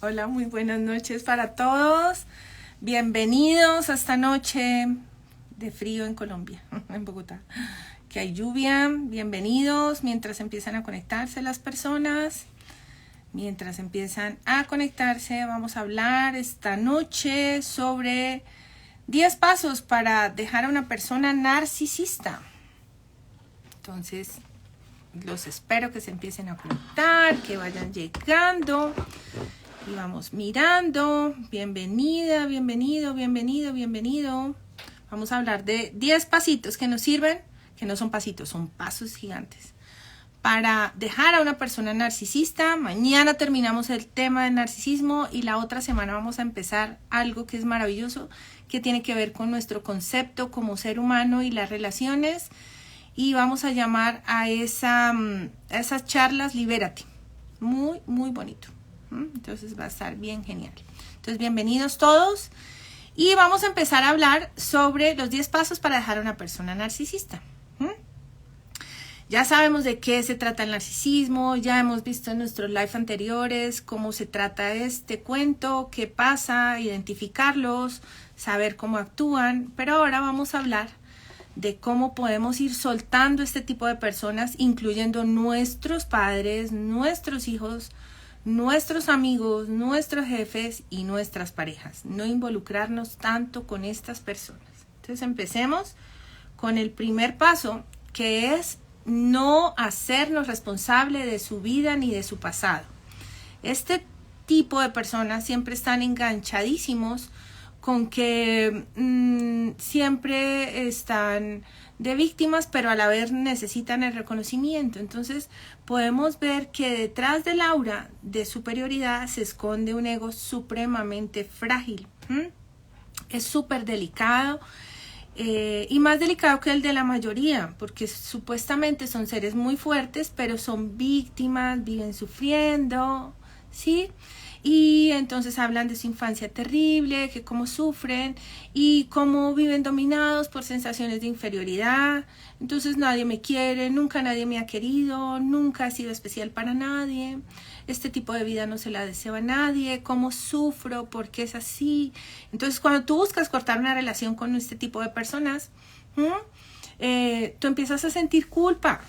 Hola, muy buenas noches para todos. Bienvenidos a esta noche de frío en Colombia, en Bogotá, que hay lluvia. Bienvenidos mientras empiezan a conectarse las personas. Mientras empiezan a conectarse, vamos a hablar esta noche sobre 10 pasos para dejar a una persona narcisista. Entonces, los espero que se empiecen a conectar, que vayan llegando y vamos mirando. Bienvenida, bienvenido, bienvenido, bienvenido. Vamos a hablar de 10 pasitos que nos sirven, que no son pasitos, son pasos gigantes para dejar a una persona narcisista. Mañana terminamos el tema del narcisismo y la otra semana vamos a empezar algo que es maravilloso, que tiene que ver con nuestro concepto como ser humano y las relaciones. Y vamos a llamar a esas charlas Libérate. Muy, muy bonito. Entonces va a estar bien genial. Entonces, bienvenidos todos. Y vamos a empezar a hablar sobre los 10 pasos para dejar a una persona narcisista. Ya sabemos de qué se trata el narcisismo. Ya hemos visto en nuestros live anteriores cómo se trata este cuento, qué pasa, identificarlos, saber cómo actúan. Pero ahora vamos a hablar de cómo podemos ir soltando este tipo de personas, incluyendo nuestros padres, nuestros hijos, nuestros amigos, nuestros jefes y nuestras parejas. No involucrarnos tanto con estas personas. Entonces empecemos con el primer paso, que es no hacernos responsable de su vida ni de su pasado. Este tipo de personas siempre están enganchadísimos con que siempre están de víctimas, pero a la vez necesitan el reconocimiento. Entonces podemos ver que detrás del aura de superioridad se esconde un ego supremamente frágil. Es súper delicado y más delicado que el de la mayoría, porque supuestamente son seres muy fuertes, pero son víctimas, viven sufriendo, ¿sí? Y entonces hablan de su infancia terrible, que cómo sufren y cómo viven dominados por sensaciones de inferioridad. Entonces nadie me quiere, nunca nadie me ha querido, nunca he sido especial para nadie. Este tipo de vida no se la deseo a nadie, cómo sufro, por qué es así. Entonces cuando tú buscas cortar una relación con este tipo de personas, tú empiezas a sentir culpa.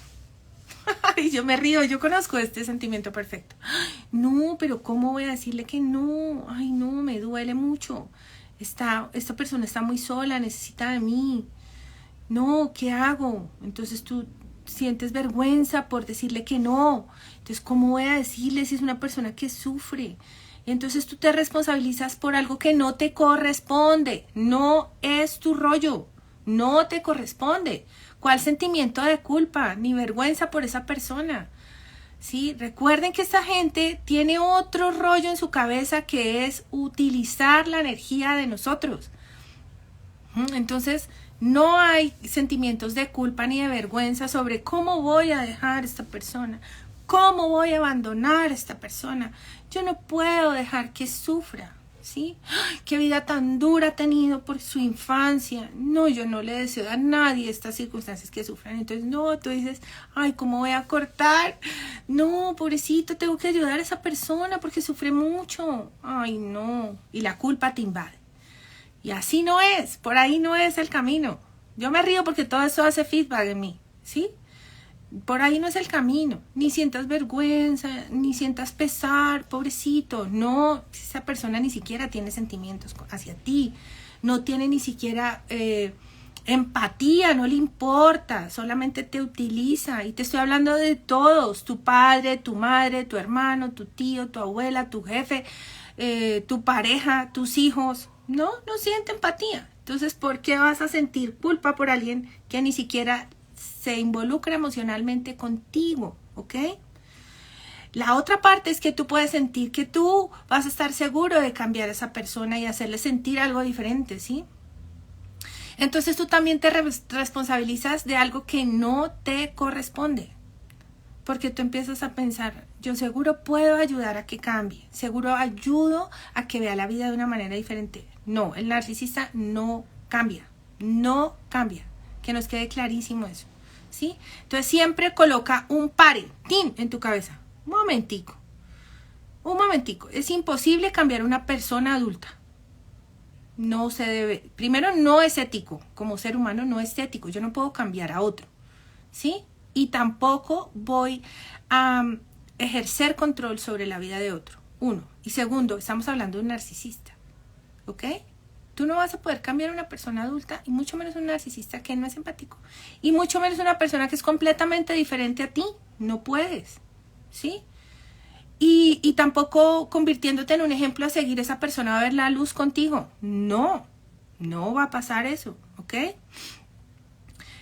Ay, yo me río, yo conozco este sentimiento perfecto. No, pero ¿cómo voy a decirle que no? Ay, no, me duele mucho. Esta persona está muy sola, necesita de mí. No, ¿qué hago? Entonces tú sientes vergüenza por decirle que no. Entonces, ¿cómo voy a decirle si es una persona que sufre? Entonces tú te responsabilizas por algo que no te corresponde. No es tu rollo. No te corresponde. ¿Cuál sentimiento de culpa ni vergüenza por esa persona? ¿Sí? Recuerden que esta gente tiene otro rollo en su cabeza, que es utilizar la energía de nosotros. Entonces, no hay sentimientos de culpa ni de vergüenza sobre cómo voy a dejar a esta persona, cómo voy a abandonar a esta persona. Yo no puedo dejar que sufra. ¿Sí? Qué vida tan dura ha tenido por su infancia. No, yo no le deseo a nadie estas circunstancias que sufran. Entonces, no, tú dices, ay, ¿cómo voy a cortar? No, pobrecito, tengo que ayudar a esa persona porque sufre mucho. Ay, no. Y la culpa te invade. Y así no es, por ahí no es el camino. Yo me río porque todo eso hace feedback en mí, ¿sí? Por ahí no es el camino, ni sientas vergüenza, ni sientas pesar, pobrecito. No, esa persona ni siquiera tiene sentimientos hacia ti, no tiene ni siquiera empatía, no le importa, solamente te utiliza. Y te estoy hablando de todos, tu padre, tu madre, tu hermano, tu tío, tu abuela, tu jefe, tu pareja, tus hijos. No siente empatía. Entonces, ¿por qué vas a sentir culpa por alguien que ni siquiera se involucra emocionalmente contigo? ¿Ok? La otra parte es que tú puedes sentir que tú vas a estar seguro de cambiar a esa persona y hacerle sentir algo diferente, ¿sí? Entonces tú también te responsabilizas de algo que no te corresponde. Porque tú empiezas a pensar, yo seguro puedo ayudar a que cambie, seguro ayudo a que vea la vida de una manera diferente. No, el narcisista no cambia, que nos quede clarísimo eso, ¿sí? Entonces siempre coloca un pare, ¡tin!, en tu cabeza, un momentico. Un momentico, es imposible cambiar a una persona adulta. No se debe, primero no es ético, como ser humano no es ético, yo no puedo cambiar a otro, ¿sí? Y tampoco voy a ejercer control sobre la vida de otro, uno. Y segundo, estamos hablando de un narcisista, ¿ok? Tú no vas a poder cambiar a una persona adulta, y mucho menos un narcisista que no es empático, y mucho menos una persona que es completamente diferente a ti, no puedes, ¿sí? Y tampoco convirtiéndote en un ejemplo a seguir, esa persona va a ver la luz contigo. No, no va a pasar eso, ¿ok?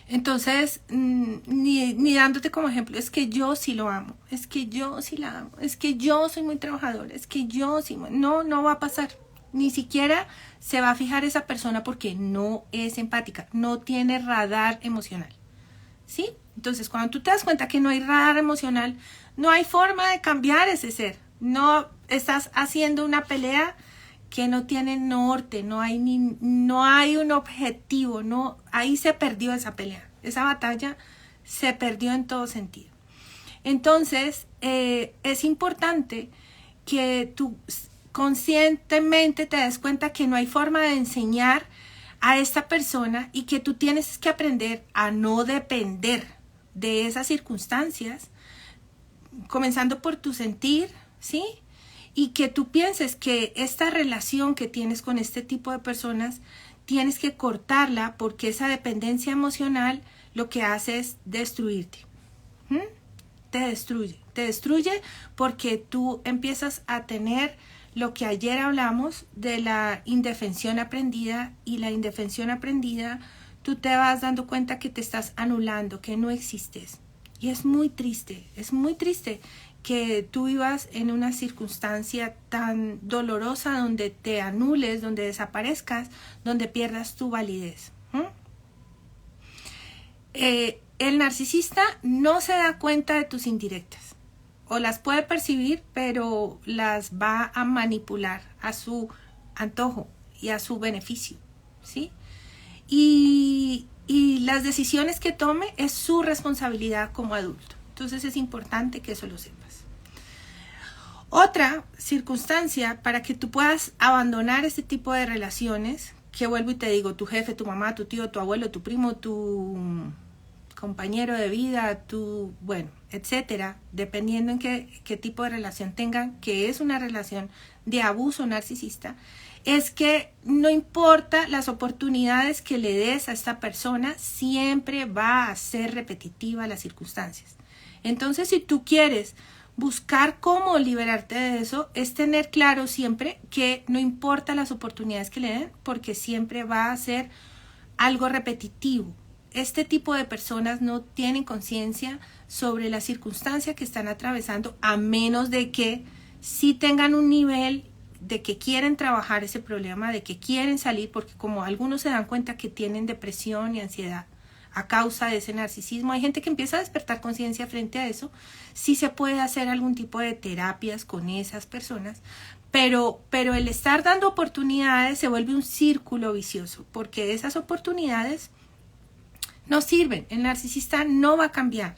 Entonces, ni dándote como ejemplo, es que yo sí lo amo, es que yo sí la amo, es que yo soy muy trabajadora, es que yo sí... No, no va a pasar. Ni siquiera se va a fijar esa persona porque no es empática, no tiene radar emocional, ¿sí? Entonces, cuando tú te das cuenta que no hay radar emocional, no hay forma de cambiar ese ser. No estás haciendo una pelea que no tiene norte, no hay un objetivo, no, ahí se perdió esa pelea. Esa batalla se perdió en todo sentido. Entonces, es importante que tú conscientemente te des cuenta que no hay forma de enseñar a esta persona y que tú tienes que aprender a no depender de esas circunstancias, comenzando por tu sentir, ¿sí? Y que tú pienses que esta relación que tienes con este tipo de personas tienes que cortarla porque esa dependencia emocional lo que hace es destruirte. Te destruye porque tú empiezas a tener lo que ayer hablamos de la indefensión aprendida, y la indefensión aprendida tú te vas dando cuenta que te estás anulando, que no existes. Y es muy triste que tú vivas en una circunstancia tan dolorosa donde te anules, donde desaparezcas, donde pierdas tu validez. El narcisista no se da cuenta de tus indirectas, o las puede percibir, pero las va a manipular a su antojo y a su beneficio, ¿sí? Y las decisiones que tome es su responsabilidad como adulto. Entonces es importante que eso lo sepas. Otra circunstancia para que tú puedas abandonar este tipo de relaciones, que vuelvo y te digo, tu jefe, tu mamá, tu tío, tu abuelo, tu primo, tu compañero de vida, tu, bueno, etcétera, dependiendo en qué tipo de relación tengan, que es una relación de abuso narcisista, es que no importa las oportunidades que le des a esta persona, siempre va a ser repetitiva las circunstancias. Entonces, si tú quieres buscar cómo liberarte de eso, es tener claro siempre que no importa las oportunidades que le den, porque siempre va a ser algo repetitivo. Este tipo de personas no tienen conciencia sobre la circunstancia que están atravesando, a menos de que sí tengan un nivel de que quieren trabajar ese problema, de que quieren salir, porque como algunos se dan cuenta que tienen depresión y ansiedad a causa de ese narcisismo, hay gente que empieza a despertar conciencia frente a eso. Sí se puede hacer algún tipo de terapias con esas personas, pero el estar dando oportunidades se vuelve un círculo vicioso, porque esas oportunidades no sirven. El narcisista no va a cambiar.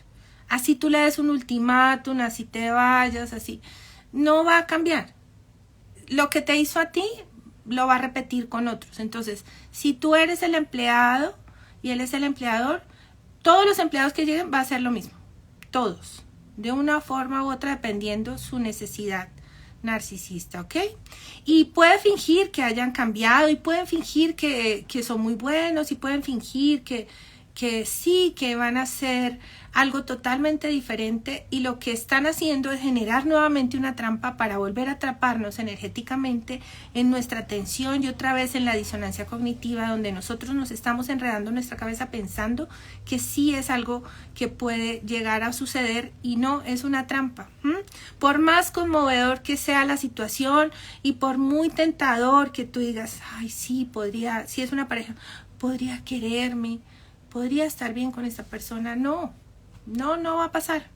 Así tú le des un ultimátum, así te vayas, así, no va a cambiar. Lo que te hizo a ti lo va a repetir con otros. Entonces, si tú eres el empleado y él es el empleador, todos los empleados que lleguen va a hacer lo mismo. Todos. De una forma u otra, dependiendo su necesidad narcisista, ¿ok? Y puede fingir que hayan cambiado, y pueden fingir que son muy buenos, y pueden fingir que sí, que van a hacer algo totalmente diferente, y lo que están haciendo es generar nuevamente una trampa para volver a atraparnos energéticamente en nuestra atención y otra vez en la disonancia cognitiva, donde nosotros nos estamos enredando en nuestra cabeza pensando que sí es algo que puede llegar a suceder y no, es una trampa. Por más conmovedor que sea la situación y por muy tentador que tú digas, ay sí, podría, si es una pareja, podría quererme, podría estar bien con esta persona, no va a pasar,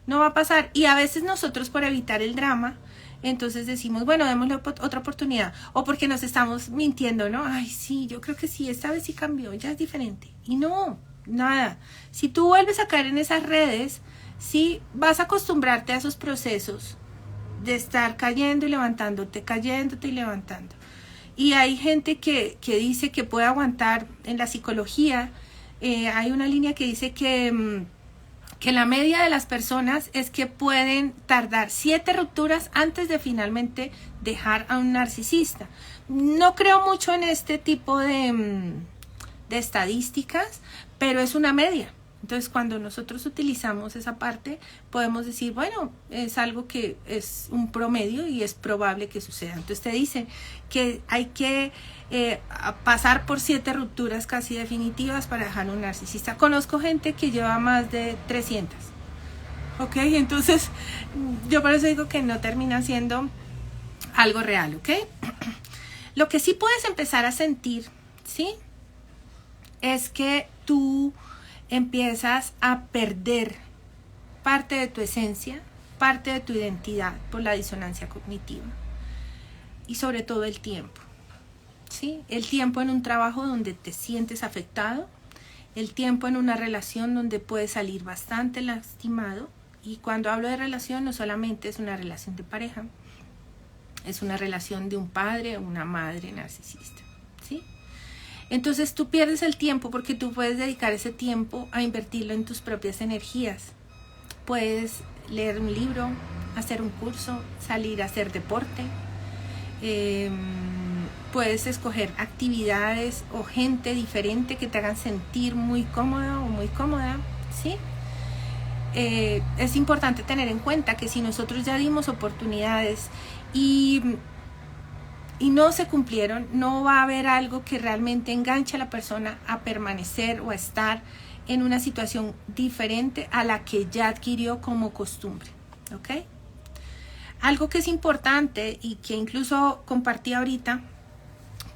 no va a pasar. Y a veces nosotros, por evitar el drama, entonces decimos, bueno, démosle otra oportunidad, o porque nos estamos mintiendo, ¿no? Ay, sí, yo creo que sí, esta vez sí cambió, ya es diferente. Y no, nada. Si tú vuelves a caer en esas redes, sí, vas a acostumbrarte a esos procesos de estar cayendo y levantándote, cayéndote y levantando. Y hay gente que dice que puede aguantar. En la psicología hay una línea que dice que la media de las personas es que pueden tardar 7 rupturas antes de finalmente dejar a un narcisista. No creo mucho en este tipo de estadísticas, pero es una media. Entonces, cuando nosotros utilizamos esa parte, podemos decir, bueno, es algo que es un promedio y es probable que suceda. Entonces, te dicen que hay que pasar por 7 rupturas casi definitivas para dejar un narcisista. Conozco gente que lleva más de 300. ¿Ok? Entonces, yo por eso digo que no termina siendo algo real. ¿Ok? Lo que sí puedes empezar a sentir, ¿sí? Es que tú empiezas a perder parte de tu esencia, parte de tu identidad por la disonancia cognitiva y sobre todo el tiempo, ¿sí? El tiempo en un trabajo donde te sientes afectado, el tiempo en una relación donde puedes salir bastante lastimado. Y cuando hablo de relación, no solamente es una relación de pareja, es una relación de un padre o una madre narcisista, ¿sí? Entonces tú pierdes el tiempo porque tú puedes dedicar ese tiempo a invertirlo en tus propias energías. Puedes leer un libro, hacer un curso, salir a hacer deporte. Puedes escoger actividades o gente diferente que te hagan sentir muy cómoda o muy cómoda, ¿sí? Es importante tener en cuenta que si nosotros ya dimos oportunidades y no se cumplieron, no va a haber algo que realmente enganche a la persona a permanecer o a estar en una situación diferente a la que ya adquirió como costumbre, ¿ok? Algo que es importante y que incluso compartí ahorita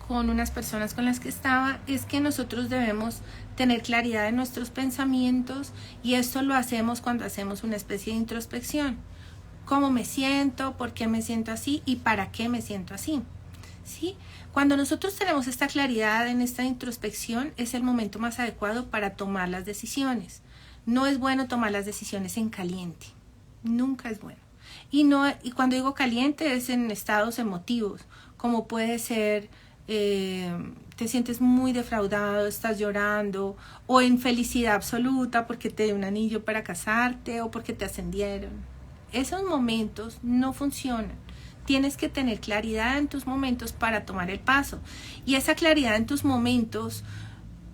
con unas personas con las que estaba, es que nosotros debemos tener claridad en nuestros pensamientos, y esto lo hacemos cuando hacemos una especie de introspección. ¿Cómo me siento? ¿Por qué me siento así? ¿Y para qué me siento así? ¿Sí? Cuando nosotros tenemos esta claridad en esta introspección, es el momento más adecuado para tomar las decisiones. No es bueno tomar las decisiones en caliente. Nunca es bueno. Y cuando digo caliente es en estados emotivos, como puede ser te sientes muy defraudado, estás llorando, o en felicidad absoluta porque te dio un anillo para casarte o porque te ascendieron. Esos momentos no funcionan. Tienes que tener claridad en tus momentos para tomar el paso. Y esa claridad en tus momentos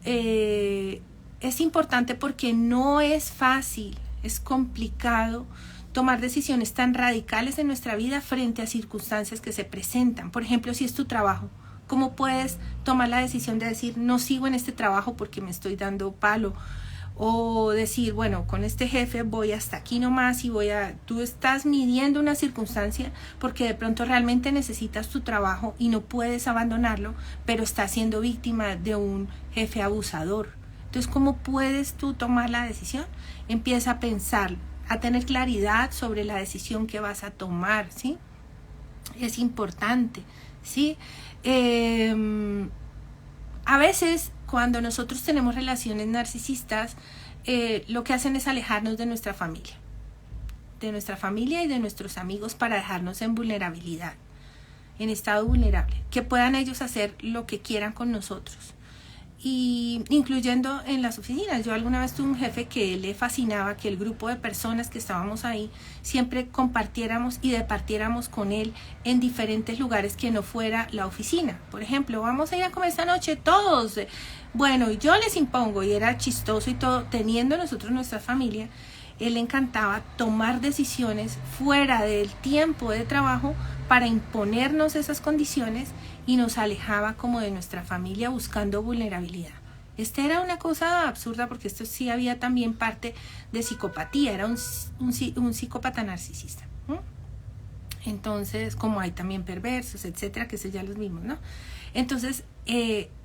es importante porque no es fácil, es complicado tomar decisiones tan radicales en nuestra vida frente a circunstancias que se presentan. Por ejemplo, si es tu trabajo, ¿cómo puedes tomar la decisión de decir no sigo en este trabajo porque me estoy dando palo? O decir, bueno, con este jefe voy hasta aquí nomás y tú estás midiendo una circunstancia porque de pronto realmente necesitas tu trabajo y no puedes abandonarlo, pero estás siendo víctima de un jefe abusador. Entonces, ¿cómo puedes tú tomar la decisión? Empieza a pensar, a tener claridad sobre la decisión que vas a tomar, ¿sí? Es importante, ¿sí? A veces, cuando nosotros tenemos relaciones narcisistas, lo que hacen es alejarnos de nuestra familia y de nuestros amigos para dejarnos en vulnerabilidad, en estado vulnerable, que puedan ellos hacer lo que quieran con nosotros, y incluyendo en las oficinas. Yo alguna vez tuve un jefe que le fascinaba que el grupo de personas que estábamos ahí siempre compartiéramos y departiéramos con él en diferentes lugares que no fuera la oficina. Por ejemplo, vamos a ir a comer esta noche todos. Bueno, yo les impongo, y era chistoso y todo, teniendo nosotros nuestra familia. Él le encantaba tomar decisiones fuera del tiempo de trabajo para imponernos esas condiciones, y nos alejaba como de nuestra familia buscando vulnerabilidad. Esta era una cosa absurda porque esto sí había también parte de psicopatía, era un psicópata narcisista. Entonces, como hay también perversos, etcétera, que son ya los mismos, ¿no? Entonces,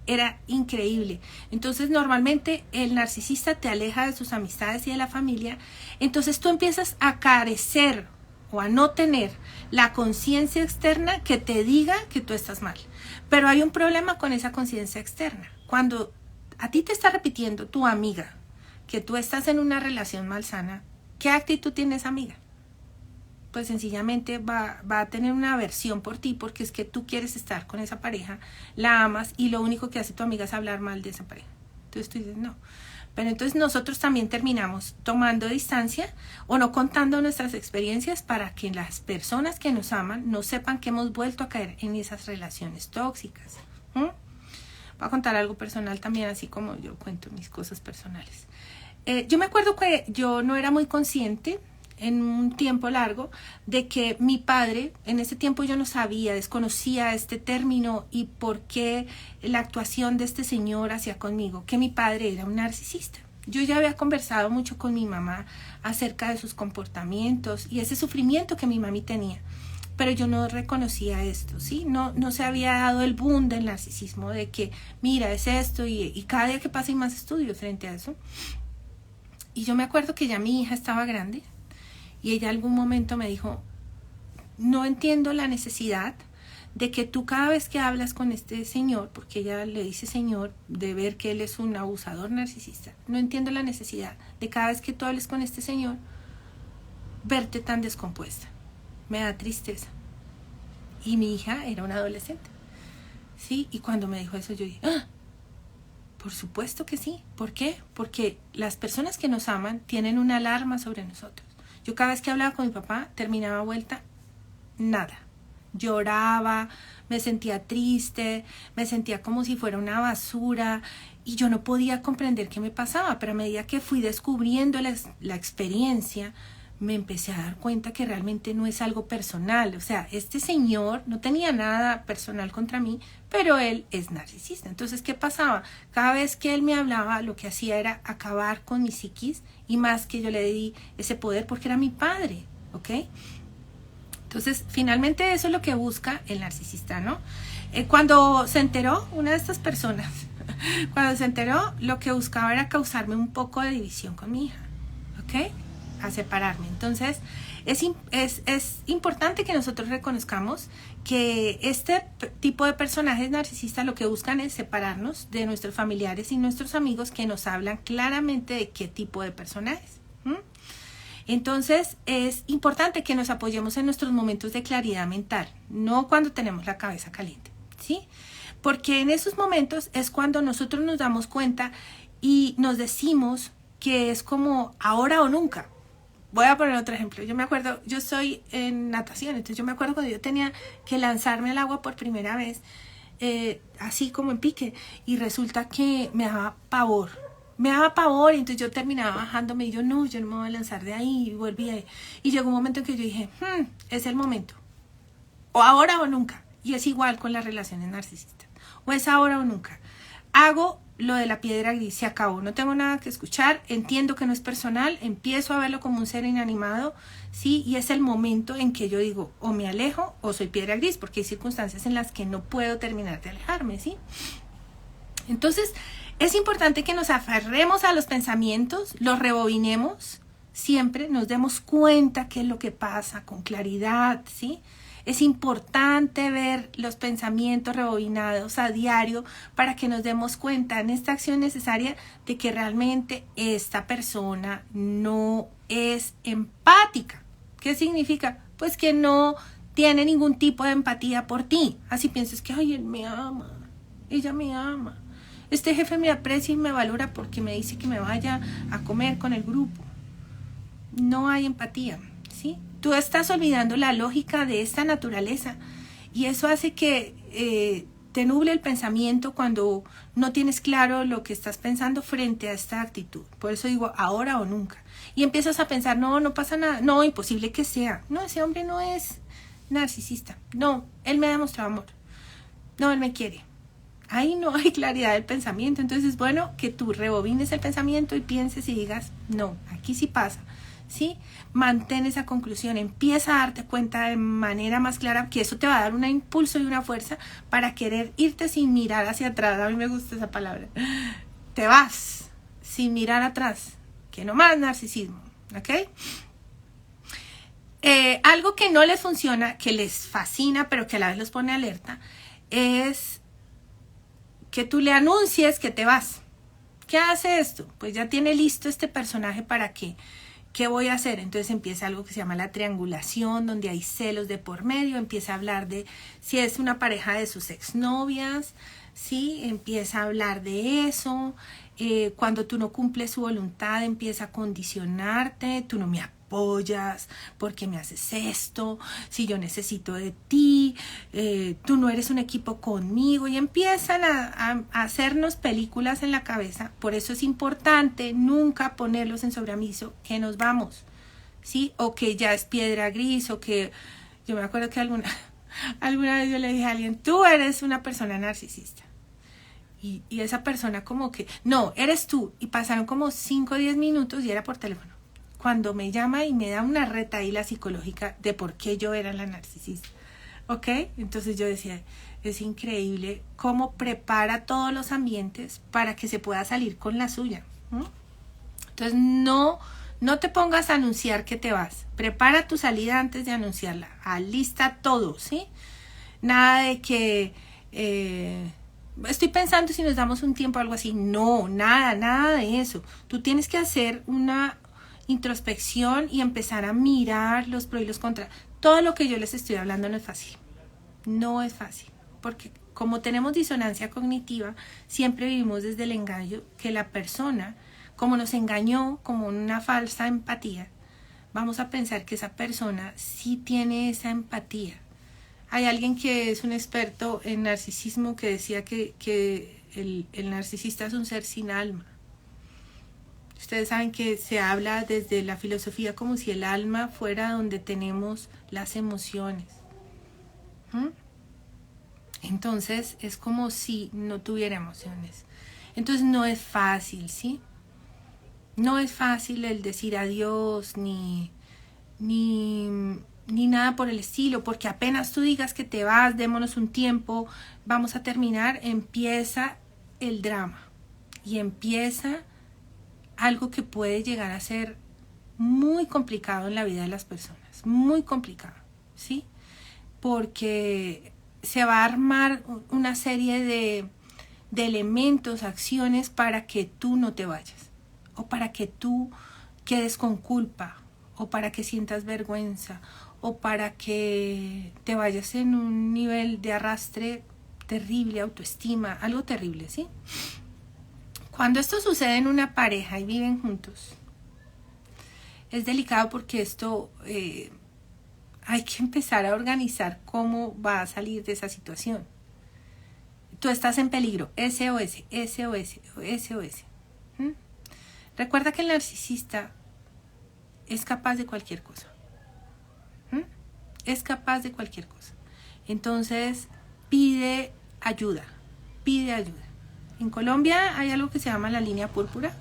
era increíble. Entonces, normalmente el narcisista te aleja de sus amistades y de la familia. Entonces, tú empiezas a carecer o a no tener la conciencia externa que te diga que tú estás mal. Pero hay un problema con esa conciencia externa. Cuando a ti te está repitiendo tu amiga que tú estás en una relación malsana, ¿qué actitud tiene esa amiga? pues sencillamente va a tener una aversión por ti porque es que tú quieres estar con esa pareja, la amas y lo único que hace tu amiga es hablar mal de esa pareja. Entonces tú dices, no. Pero entonces nosotros también terminamos tomando distancia o no contando nuestras experiencias para que las personas que nos aman no sepan que hemos vuelto a caer en esas relaciones tóxicas. Voy a contar algo personal también, así como yo cuento mis cosas personales. Yo me acuerdo que yo no era muy consciente en un tiempo largo de que mi padre, en ese tiempo yo no sabía, desconocía este término y por qué la actuación de este señor hacia conmigo, que mi padre era un narcisista. Yo ya había conversado mucho con mi mamá acerca de sus comportamientos y ese sufrimiento que mi mami tenía, pero yo no reconocía esto, ¿sí? No se había dado el boom del narcisismo de que, mira, es esto y cada día que pasa hay más estudios frente a eso. Y yo me acuerdo que ya mi hija estaba grande y ella en algún momento me dijo, no entiendo la necesidad de que tú cada vez que hablas con este señor, porque ella le dice señor, de ver que él es un abusador narcisista, no entiendo la necesidad de cada vez que tú hables con este señor, verte tan descompuesta. Me da tristeza. Y mi hija era una adolescente, ¿sí? Y cuando me dijo eso yo dije, ¡ah! Por supuesto que sí. ¿Por qué? Porque las personas que nos aman tienen una alarma sobre nosotros. Yo cada vez que hablaba con mi papá, terminaba vuelta, nada. Lloraba, me sentía triste, me sentía como si fuera una basura y yo no podía comprender qué me pasaba, pero a medida que fui descubriendo la experiencia, me empecé a dar cuenta que realmente no es algo personal. O sea, este señor no tenía nada personal contra mí, pero él es narcisista. Entonces, ¿qué pasaba? Cada vez que él me hablaba, lo que hacía era acabar con mi psiquis y más que yo le di ese poder porque era mi padre, ¿ok? Entonces, finalmente eso es lo que busca el narcisista, ¿no? Cuando se enteró, una de estas personas, cuando se enteró, lo que buscaba era causarme un poco de división con mi hija, ¿ok? A separarme. Entonces, es importante que nosotros reconozcamos que este tipo de personajes narcisistas lo que buscan es separarnos de nuestros familiares y nuestros amigos que nos hablan claramente de qué tipo de personajes. Entonces, es importante que nos apoyemos en nuestros momentos de claridad mental, no cuando tenemos la cabeza caliente, ¿sí? Porque en esos momentos es cuando nosotros nos damos cuenta y nos decimos que es como ahora o nunca. Voy a poner otro ejemplo. Yo me acuerdo, yo soy en natación, entonces yo me acuerdo cuando yo tenía que lanzarme al agua por primera vez, así como en pique, y resulta que me daba pavor, y entonces yo terminaba bajándome y yo no me voy a lanzar de ahí, y volví ahí. Y llegó un momento en que yo dije, es el momento, o ahora o nunca, y es igual con las relaciones narcisistas, o es ahora o nunca. Hago lo de la piedra gris, se acabó, no tengo nada que escuchar, entiendo que no es personal, empiezo a verlo como un ser inanimado, ¿sí? Y es el momento en que yo digo, o me alejo o soy piedra gris, porque hay circunstancias en las que no puedo terminar de alejarme, ¿sí? Entonces, es importante que nos aferremos a los pensamientos, los rebobinemos, siempre nos demos cuenta qué es lo que pasa con claridad, ¿sí? Es importante ver los pensamientos rebobinados a diario para que nos demos cuenta en esta acción necesaria de que realmente esta persona no es empática. ¿Qué significa? Pues que no tiene ningún tipo de empatía por ti. Así piensas que, ay, él me ama, ella me ama. Este jefe me aprecia y me valora porque me dice que me vaya a comer con el grupo. No hay empatía, ¿sí? Tú estás olvidando la lógica de esta naturaleza y eso hace que te nuble el pensamiento cuando no tienes claro lo que estás pensando frente a esta actitud. Por eso digo ahora o nunca. Y empiezas a pensar, no pasa nada, no, imposible que sea. No, ese hombre no es narcisista. No, él me ha demostrado amor. No, él me quiere. Ahí no hay claridad del pensamiento. Entonces es bueno que tú rebobines el pensamiento y pienses y digas, no, aquí sí pasa. ¿Sí? Mantén esa conclusión, empieza a darte cuenta de manera más clara que eso te va a dar un impulso y una fuerza para querer irte sin mirar hacia atrás. A mí me gusta esa palabra. Te vas sin mirar atrás, que no más narcisismo, ¿ok? Algo que no les funciona, que les fascina, pero que a la vez los pone alerta, es que tú le anuncies que te vas. ¿Qué hace esto? Pues ya tiene listo este personaje para que ¿qué voy a hacer? Entonces empieza algo que se llama la triangulación, donde hay celos de por medio, empieza a hablar de si es una pareja de sus exnovias, ¿sí? Empieza a hablar de eso. Cuando tú no cumples su voluntad, empieza a condicionarte, tú no me apoyas, ¿por qué me haces esto? Si yo necesito de ti, tú no eres un equipo conmigo, y empiezan a hacernos películas en la cabeza. Por eso es importante nunca ponerlos en sobreaviso que nos vamos, ¿sí? O que ya es piedra gris, o que yo me acuerdo que alguna vez yo le dije a alguien, tú eres una persona narcisista. Y esa persona como que, no, eres tú. Y pasaron como 5 o 10 minutos y era por teléfono. Cuando me llama y me da una retahíla psicológica de por qué yo era la narcisista. ¿Ok? Entonces yo decía, es increíble cómo prepara todos los ambientes para que se pueda salir con la suya. Entonces no te pongas a anunciar que te vas. Prepara tu salida antes de anunciarla. Alista todo, ¿sí? Nada de que... estoy pensando si nos damos un tiempo o algo así. No, nada de eso. Tú tienes que hacer una introspección y empezar a mirar los pros y los contras. Todo lo que yo les estoy hablando no es fácil. No es fácil. Porque como tenemos disonancia cognitiva, siempre vivimos desde el engaño, que la persona, como nos engañó, como una falsa empatía, vamos a pensar que esa persona sí tiene esa empatía. Hay alguien que es un experto en narcisismo que decía que el narcisista es un ser sin alma. Ustedes saben que se habla desde la filosofía como si el alma fuera donde tenemos las emociones. Entonces es como si no tuviera emociones. Entonces no es fácil, ¿sí? No es fácil el decir adiós ni nada por el estilo, porque apenas tú digas que te vas, démonos un tiempo, vamos a terminar, empieza el drama y empieza algo que puede llegar a ser muy complicado en la vida de las personas, muy complicado, ¿sí? Porque se va a armar una serie de elementos, acciones para que tú no te vayas, o para que tú quedes con culpa, o para que sientas vergüenza, o para que te vayas en un nivel de arrastre terrible, autoestima, algo terrible, ¿sí? Cuando esto sucede en una pareja y viven juntos, es delicado porque esto hay que empezar a organizar cómo va a salir de esa situación. Tú estás en peligro, SOS, SOS, SOS. Recuerda que el narcisista es capaz de cualquier cosa. Es capaz de cualquier cosa. Entonces, pide ayuda, pide ayuda. En Colombia hay algo que se llama la línea púrpura.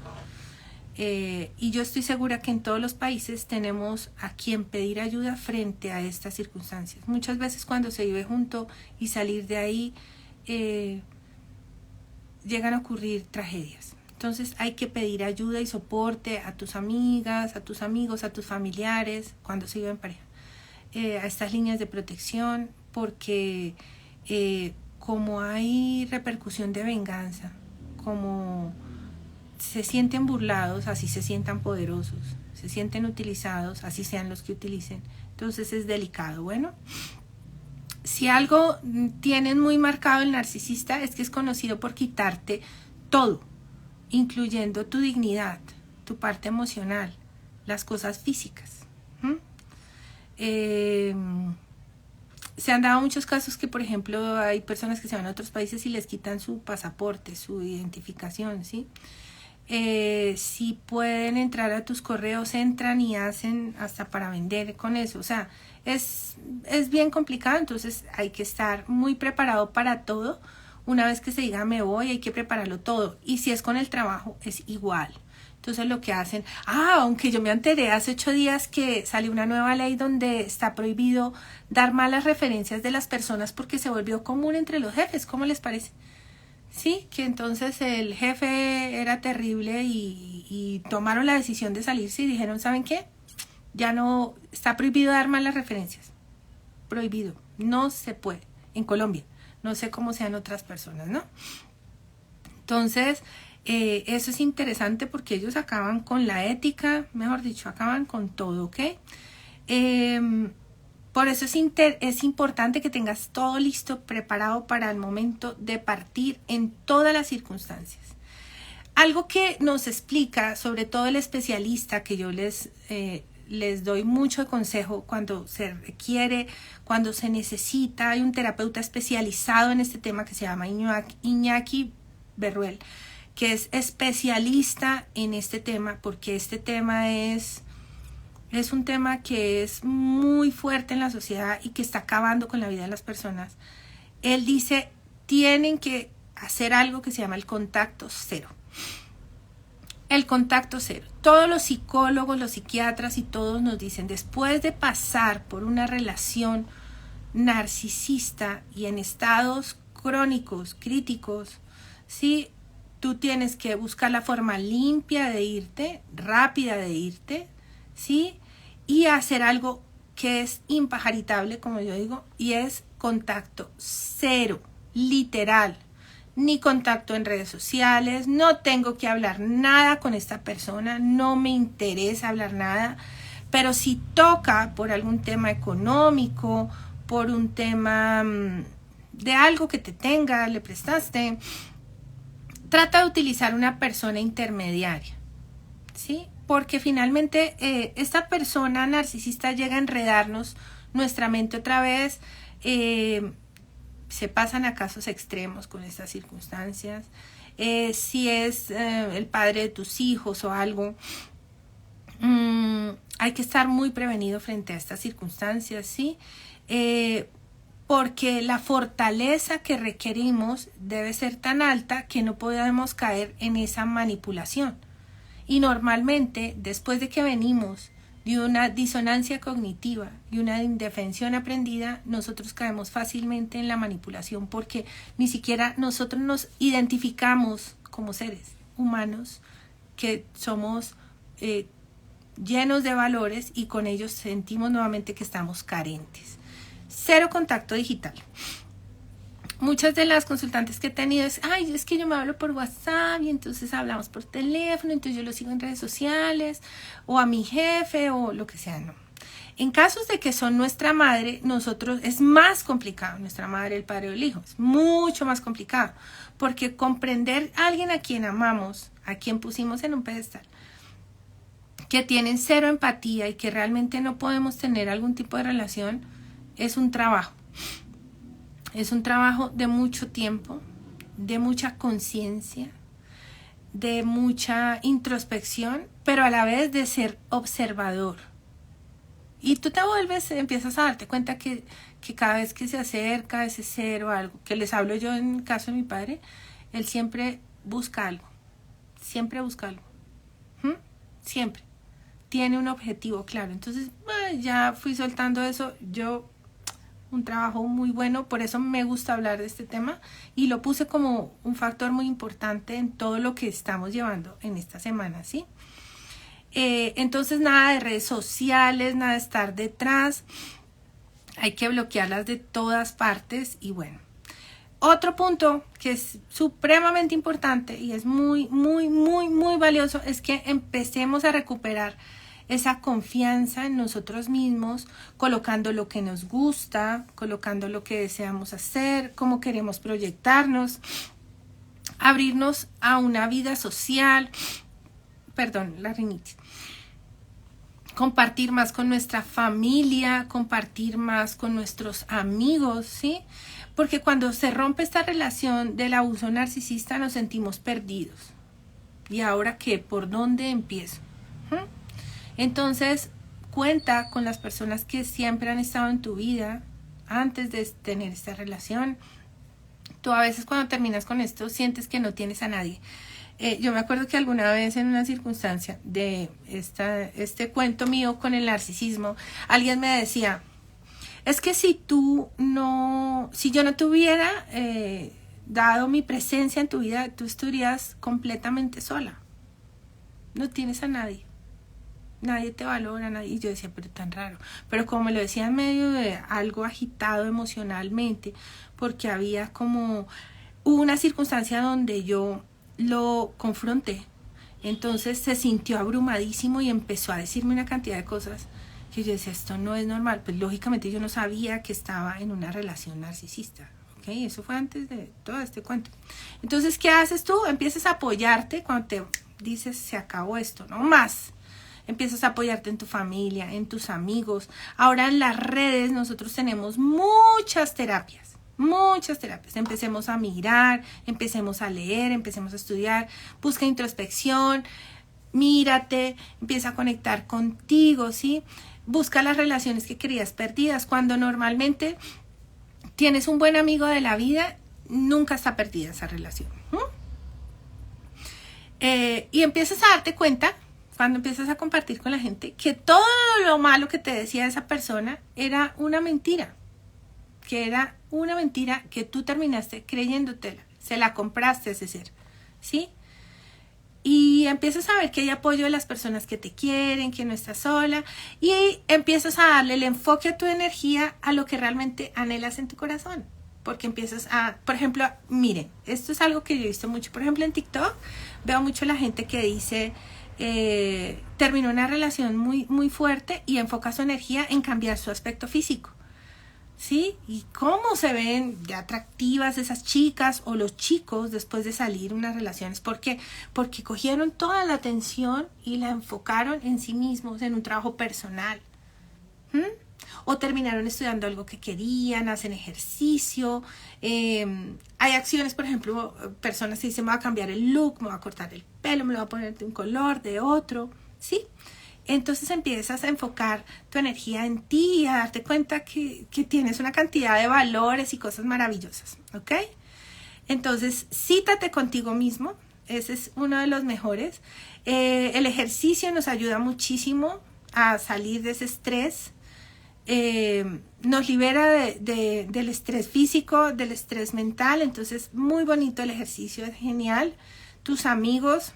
Y yo estoy segura que en todos los países tenemos a quien pedir ayuda frente a estas circunstancias. Muchas veces cuando se vive junto y salir de ahí, llegan a ocurrir tragedias. Entonces hay que pedir ayuda y soporte a tus amigas, a tus amigos, a tus familiares cuando se vive en pareja. A estas líneas de protección, porque como hay repercusión de venganza, como se sienten burlados, así se sientan poderosos, se sienten utilizados, así sean los que utilicen. Entonces es delicado. Bueno, si algo tienen muy marcado el narcisista es que es conocido por quitarte todo, incluyendo tu dignidad, tu parte emocional, las cosas físicas. Se han dado muchos casos que, por ejemplo, hay personas que se van a otros países y les quitan su pasaporte, su identificación, ¿sí? Si pueden entrar a tus correos, entran y hacen hasta para vender con eso. O sea, es bien complicado, entonces hay que estar muy preparado para todo. Una vez que se diga me voy, hay que prepararlo todo. Y si es con el trabajo, es igual. Entonces lo que hacen, aunque yo me enteré hace 8 días que salió una nueva ley donde está prohibido dar malas referencias de las personas porque se volvió común entre los jefes. ¿Cómo les parece? Sí, que entonces el jefe era terrible y tomaron la decisión de salirse y dijeron, ¿saben qué? Ya no, está prohibido dar malas referencias. Prohibido. No se puede. En Colombia. No sé cómo sean otras personas, ¿no? Entonces, Eso es interesante porque ellos acaban con la ética, mejor dicho, acaban con todo, ¿ok? Por eso es importante que tengas todo listo, preparado para el momento de partir en todas las circunstancias. Algo que nos explica, sobre todo el especialista, que yo les doy mucho consejo cuando se requiere, cuando se necesita. Hay un terapeuta especializado en este tema que se llama Iñaki Berruel, que es especialista en este tema, porque este tema es un tema que es muy fuerte en la sociedad y que está acabando con la vida de las personas. Él dice, tienen que hacer algo que se llama el contacto cero. El contacto cero. Todos los psicólogos, los psiquiatras y todos nos dicen, después de pasar por una relación narcisista y en estados crónicos, críticos, ¿sí? Tú tienes que buscar la forma limpia de irte, rápida de irte, ¿sí? Y hacer algo que es impajaritable, como yo digo, y es contacto cero, literal. Ni contacto en redes sociales, no tengo que hablar nada con esta persona, no me interesa hablar nada, pero si toca por algún tema económico, por un tema de algo que te tenga, le prestaste, trata de utilizar una persona intermediaria, ¿sí? Porque finalmente esta persona narcisista llega a enredarnos nuestra mente otra vez. Se pasan a casos extremos con estas circunstancias. Si es el padre de tus hijos o algo, hay que estar muy prevenido frente a estas circunstancias, ¿sí? Porque la fortaleza que requerimos debe ser tan alta que no podemos caer en esa manipulación. Y normalmente, después de que venimos de una disonancia cognitiva y una indefensión aprendida, nosotros caemos fácilmente en la manipulación porque ni siquiera nosotros nos identificamos como seres humanos que somos llenos de valores y con ellos sentimos nuevamente que estamos carentes. Cero contacto digital. Muchas de las consultantes que he tenido es que yo me hablo por WhatsApp y entonces hablamos por teléfono, entonces yo lo sigo en redes sociales o a mi jefe o lo que sea, no. En casos de que son nuestra madre, nosotros es más complicado, nuestra madre, el padre o el hijo, es mucho más complicado, porque comprender a alguien a quien amamos, a quien pusimos en un pedestal, que tienen cero empatía y que realmente no podemos tener algún tipo de relación, es un trabajo. Es un trabajo de mucho tiempo, de mucha conciencia, de mucha introspección, pero a la vez de ser observador. Y tú empiezas a darte cuenta que cada vez que se acerca ese ser o algo, que les hablo yo en el caso de mi padre, él siempre busca algo, siempre busca algo, siempre. Tiene un objetivo claro. Entonces, ya fui soltando eso, un trabajo muy bueno, por eso me gusta hablar de este tema y lo puse como un factor muy importante en todo lo que estamos llevando en esta semana, ¿sí? Entonces nada de redes sociales, nada de estar detrás, hay que bloquearlas de todas partes. Y bueno, otro punto que es supremamente importante y es muy, muy, muy, muy valioso es que empecemos a recuperar esa confianza en nosotros mismos, colocando lo que nos gusta, colocando lo que deseamos hacer, cómo queremos proyectarnos, abrirnos a una vida social, la rinitis, compartir más con nuestra familia, compartir más con nuestros amigos, ¿sí? Porque cuando se rompe esta relación del abuso narcisista nos sentimos perdidos. ¿Y ahora qué? ¿Por dónde empiezo? Entonces, cuenta con las personas que siempre han estado en tu vida antes de tener esta relación. Tú a veces cuando terminas con esto sientes que no tienes a nadie. Yo me acuerdo que alguna vez en una circunstancia de este cuento mío con el narcisismo, alguien me decía, es que si yo no te hubiera dado mi presencia en tu vida, tú estarías completamente sola. No tienes a nadie. Nadie te valora, nadie. Y yo decía, pero tan raro. Pero como me lo decía en medio de algo agitado emocionalmente, porque hubo una circunstancia donde yo lo confronté. Entonces se sintió abrumadísimo y empezó a decirme una cantidad de cosas que yo decía, esto no es normal. Pues lógicamente yo no sabía que estaba en una relación narcisista. ¿Ok? Eso fue antes de todo este cuento. Entonces, ¿qué haces tú? Empiezas a apoyarte cuando te dices, se acabó esto, no más. Empiezas a apoyarte en tu familia, en tus amigos. Ahora en las redes nosotros tenemos muchas terapias. Muchas terapias. Empecemos a mirar, empecemos a leer, empecemos a estudiar, busca introspección, mírate, empieza a conectar contigo, ¿sí? Busca las relaciones que creías perdidas. Cuando normalmente tienes un buen amigo de la vida, nunca está perdida esa relación. Y empiezas a darte cuenta, cuando empiezas a compartir con la gente, que todo lo malo que te decía esa persona era una mentira. Que era una mentira que tú terminaste creyéndotela, se la compraste a ese ser, ¿sí? Y empiezas a ver que hay apoyo de las personas que te quieren, que no estás sola, y empiezas a darle el enfoque a tu energía a lo que realmente anhelas en tu corazón, porque empiezas a, por ejemplo, miren, esto es algo que yo he visto mucho, por ejemplo en TikTok, veo mucho la gente que dice, terminó una relación muy fuerte y enfoca su energía en cambiar su aspecto físico. ¿Sí? Y cómo se ven de atractivas esas chicas o los chicos después de salir unas relaciones. ¿Por qué? Porque cogieron toda la atención y la enfocaron en sí mismos, en un trabajo personal. O terminaron estudiando algo que querían, hacen ejercicio. Hay acciones, por ejemplo, personas que dicen, me voy a cambiar el look, me voy a cortar el pelo, me lo voy a poner de un color, de otro. ¿Sí? Entonces empiezas a enfocar tu energía en ti y a darte cuenta que tienes una cantidad de valores y cosas maravillosas, ¿ok? Entonces, cítate contigo mismo, ese es uno de los mejores. El ejercicio nos ayuda muchísimo a salir de ese estrés, nos libera del estrés físico, del estrés mental, entonces muy bonito el ejercicio, es genial. Tus amigos,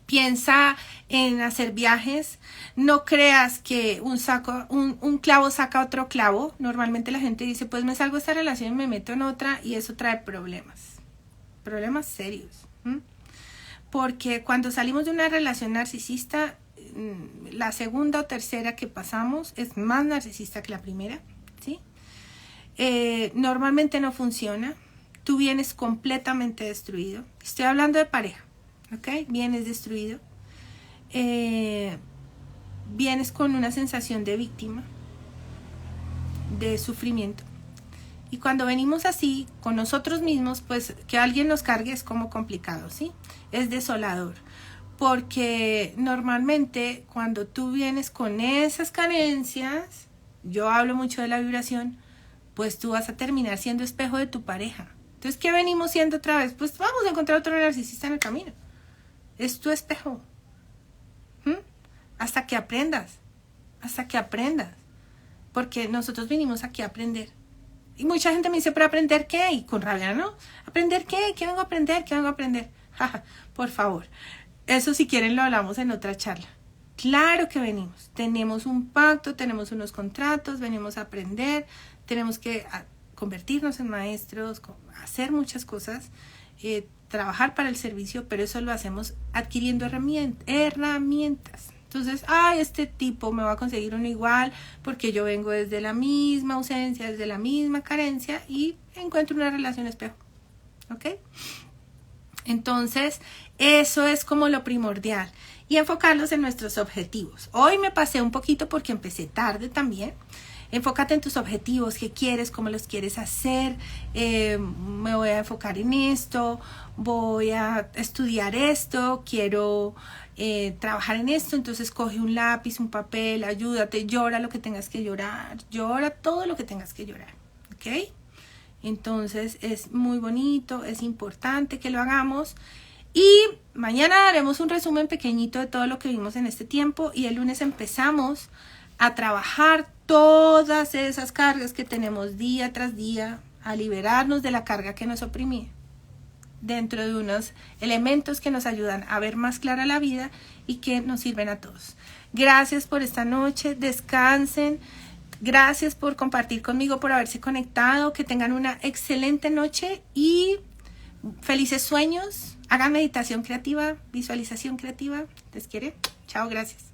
piensa en hacer viajes. No creas que un clavo saca otro clavo. Normalmente la gente dice, pues me salgo de esta relación y me meto en otra, y eso trae problemas. Problemas serios. Porque cuando salimos de una relación narcisista, la segunda o tercera que pasamos es más narcisista que la primera, ¿sí? Normalmente no funciona. Tú vienes completamente destruido. Estoy hablando de pareja. ¿Ok? Vienes destruido, vienes con una sensación de víctima, de sufrimiento, y cuando venimos así con nosotros mismos, pues que alguien nos cargue es como complicado, ¿sí? Es desolador, porque normalmente cuando tú vienes con esas carencias, yo hablo mucho de la vibración, pues tú vas a terminar siendo espejo de tu pareja. Entonces, ¿qué venimos siendo otra vez? Pues vamos a encontrar otro narcisista en el camino. Es tu espejo. Hasta que aprendas. Porque nosotros vinimos aquí a aprender. Y mucha gente me dice, ¿pero aprender qué? Y con rabia, ¿no? ¿Aprender qué? ¿Qué vengo a aprender? Por favor. Eso si quieren lo hablamos en otra charla. Claro que venimos. Tenemos un pacto, tenemos unos contratos, venimos a aprender. Tenemos que convertirnos en maestros, hacer muchas cosas. Trabajar para el servicio, pero eso lo hacemos adquiriendo herramientas. Entonces, este tipo me va a conseguir uno igual porque yo vengo desde la misma ausencia, desde la misma carencia, y encuentro una relación espejo. ¿Ok? Entonces, eso es como lo primordial. Y enfocarlos en nuestros objetivos. Hoy me pasé un poquito porque empecé tarde también. Enfócate en tus objetivos, qué quieres, cómo los quieres hacer. Me voy a enfocar en esto, voy a estudiar esto, quiero trabajar en esto. Entonces coge un lápiz, un papel, ayúdate, llora lo que tengas que llorar, llora todo lo que tengas que llorar, ¿ok? Entonces es muy bonito, es importante que lo hagamos. Y mañana haremos un resumen pequeñito de todo lo que vimos en este tiempo, y el lunes empezamos a trabajar todas esas cargas que tenemos día tras día, a liberarnos de la carga que nos oprimía, dentro de unos elementos que nos ayudan a ver más clara la vida y que nos sirven a todos. Gracias por esta noche, descansen, gracias por compartir conmigo, por haberse conectado, que tengan una excelente noche y felices sueños. Hagan meditación creativa, visualización creativa. ¿Les quiere? Chao, gracias.